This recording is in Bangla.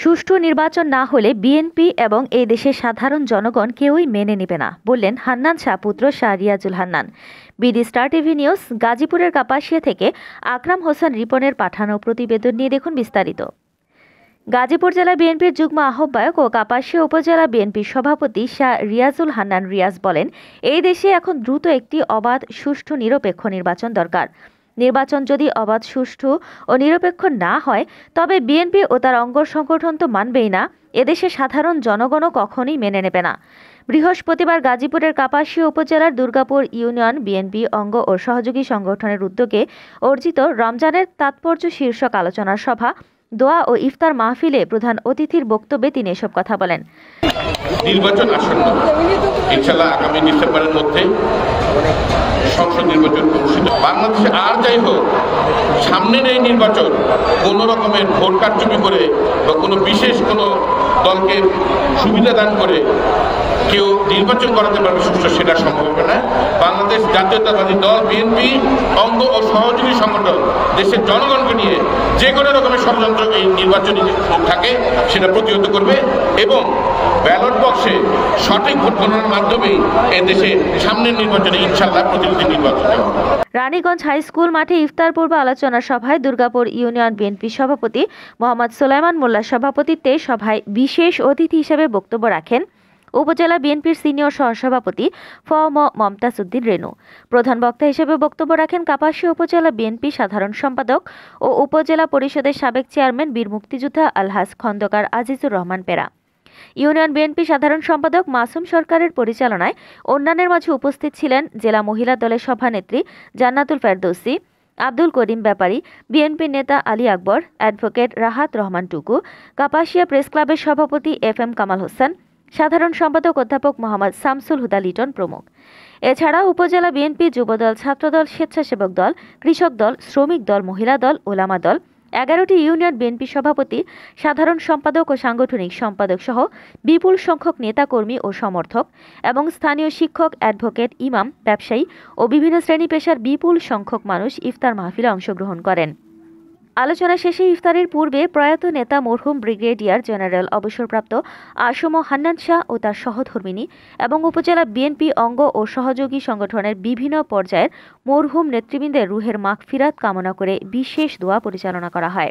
সুষ্ঠু নির্বাচন না হলে বিএনপি এবং এই দেশের সাধারণ জনগণ কেউই মেনে নেবে না, বললেন হান্নান শাহ পুত্র Shah Riazul Hannan. BD star TV news গাজীপুরের কাপাসিয়া থেকে আকরাম হোসেন রিপনের পাঠানো প্রতিবেদন নিয়ে দেখুন বিস্তারিত। গাজীপুর জেলা বিএনপির যুগ্ম আহ্বায়ক ও কাপাসিয়া উপজেলা বিএনপির সভাপতি শাহ রিয়াজুল হান্নান রিয়াজ বলেন, এই দেশে এখন দ্রুত একটি অবাধ, সুষ্ঠু, নিরপেক্ষ নির্বাচন দরকার। নির্বাচন যদি অবাধ, সুষ্ঠু ও নিরপেক্ষ না হয় তবে বিএনপি ও তার অঙ্গ সংগঠন তো মানবেই না, এদেশে সাধারণ জনগণও কখনোই মেনে নেবে না। বৃহস্পতিবার গাজীপুরের কাপাসিয়া উপজেলার দুর্গাপুর ইউনিয়ন বিএনপি অঙ্গ ও সহযোগী সংগঠনের উদ্যোগে অর্জিত রমজানের তাৎপর্য শীর্ষক আলোচনা সভা, দোয়া ও ইফতার মাহফিলে প্রধান অতিথির বক্তব্যে তিনি এসব কথা বলেন। নির্বাচন আসন্ন, ইনশাআল্লাহ আগামী ডিসেম্বরের মধ্যে সংসদ নির্বাচন অনুষ্ঠিত। বাংলাদেশে আর যাই হোক, সামনের এই নির্বাচন কোনো রকমের ভোট কারচুপি করে বা কোনো বিশেষ কোনো দলকে সুবিধা দান করে কেউ নির্বাচন করাতে পারবে সুষ্ঠু, সেটা সম্ভব হবে না। বাংলাদেশ জাতীয়তাবাদী দল বিএনপি অঙ্গ ও সহযোগী সংগঠন দেশের জনগণকে নিয়ে যে কোনো রকমের ষড়যন্ত্র এই নির্বাচনী থাকে সেটা প্রতিহত করবে এবং ব্যালট বক্সে সঠিক ভোট গণনার মাধ্যমেই এই দেশে সামনের নির্বাচনে ইনশাআল্লাহ প্রতিনিধি নির্বাচন হবে। রানীগঞ্জ হাই স্কুল মাঠে ইফতার পূর্ব আলোচনা সভায় দুর্গাপুর ইউনিয়ন বিএনপি সভাপতি মোহাম্মদ সুলাইমান মোল্লার সভাপতিত্বে সভায় বিশেষ অতিথি হিসেবে বক্তব্য রাখেন উপজেলা বিএনপির সিনিয়র সহসভাপতি মমতাজ উদ্দিন রেনু। প্রধান বক্তা হিসেবে বক্তব্য রাখেন কাপাসিয়া উপজেলা বিএনপি সাধারণ সম্পাদক ও উপজেলা পরিষদের সাবেক চেয়ারম্যান বীর মুক্তিযোদ্ধা আলহাজ খন্দকার আজিজুর রহমান পেরা। ইউনিয়ন বিএনপি সাধারণ সম্পাদক মাসুম সরকারের পরিচালনায় অন্যান্যের মাঝে উপস্থিত ছিলেন জেলা মহিলা দলের সভানেত্রী জান্নাতুল ফেরদৌসী, আব্দুল করিম ব্যাপারী, বিএনপির নেতা আলী আকবর, অ্যাডভোকেট রাহাত রহমান টুকু, কাপাসিয়া প্রেস ক্লাবের সভাপতি FM কামাল হোসেন, সাধারণ সম্পাদক অধ্যাপক মোহাম্মদ শামসুল হুদা লিটন প্রমুখ। এছাড়া উপজেলা বিএনপি যুবদল, ছাত্রদল, স্বেচ্ছাসেবক দল, কৃষক দল, শ্রমিক দল, মহিলা দল, ওলামা দল, 11টি ইউনিয়ন বিএনপি সভাপতি, সাধারণ সম্পাদক ও সাংগঠনিক সম্পাদক সহ বিপুল সংখ্যক নেতাকর্মী ও সমর্থক এবং স্থানীয় শিক্ষক, অ্যাডভোকেট, ইমাম, ব্যবসায়ী ও বিভিন্ন শ্রেণী পেশার বিপুল সংখ্যক মানুষ ইফতার মাহফিলে অংশগ্রহণ করেন। আলোচনা শেষে ইফতারের পূর্বে প্রয়াত নেতা মরহুম ব্রিগেডিয়ার জেনারেল অবসরপ্রাপ্ত আসম হান্নান শাহ ও তার সহধর্মিণী এবং উপজেলা বিএনপি অঙ্গ ও সহযোগী সংগঠনের বিভিন্ন পর্যায়ের মরহুম নেতৃবৃন্দের রুহের মাগফিরাত কামনা করে বিশেষ দোয়া পরিচালনা করা হয়।